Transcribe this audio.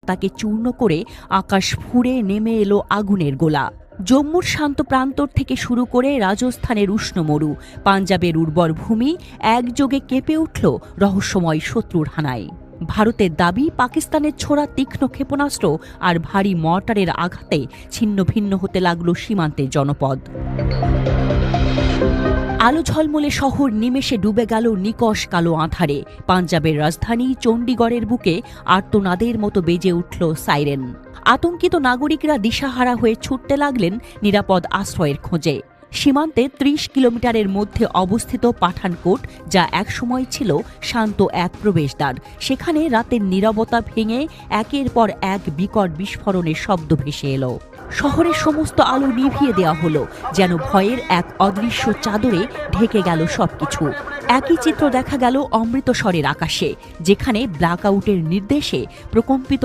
তাকে চূর্ণ করে আকাশ ফুঁড়ে নেমে এলো আগুনের গোলা। জম্মুর শান্ত প্রান্তর থেকে শুরু করে রাজস্থানের উষ্ণ মরু, পাঞ্জাবের উর্বর ভূমি একযোগে কেঁপে উঠল রহস্যময় শত্রুর হানায়। ভারতের দাবি, পাকিস্তানের ছোড়া তীক্ষ্ণ ক্ষেপণাস্ত্র আর ভারী মর্টারের আঘাতে ছিন্ন ভিন্ন হতে লাগল সীমান্তের জনপদ। আলো ঝলমলে শহর নিমেষে ডুবে গেল নিকষ কালো আঁধারে। পাঞ্জাবের রাজধানী চণ্ডীগড়ের বুকে আর্তনাদের মতো বেজে উঠল সাইরেন। আতঙ্কিত নাগরিকরা দিশাহারা হয়ে ছুটতে লাগলেন নিরাপদ আশ্রয়ের খোঁজে। সীমান্তে ৩০ কিলোমিটারের মধ্যে অবস্থিত পাঠানকোট, যা একসময় ছিল শান্ত এক প্রবেশদ্বার, সেখানে রাতের নীরবতা ভেঙে একের পর এক বিকট বিস্ফোরণের শব্দ ভেসে এলো। শহরের সমস্ত আলো নিভিয়ে দেওয়া হলো, যেন ভয়ের এক অদৃশ্য চাদরে ঢেকে গেল সবকিছু। একই চিত্র দেখা গেল অমৃতসরের আকাশে, যেখানে ব্ল্যাকআউটের নির্দেশে প্রকম্পিত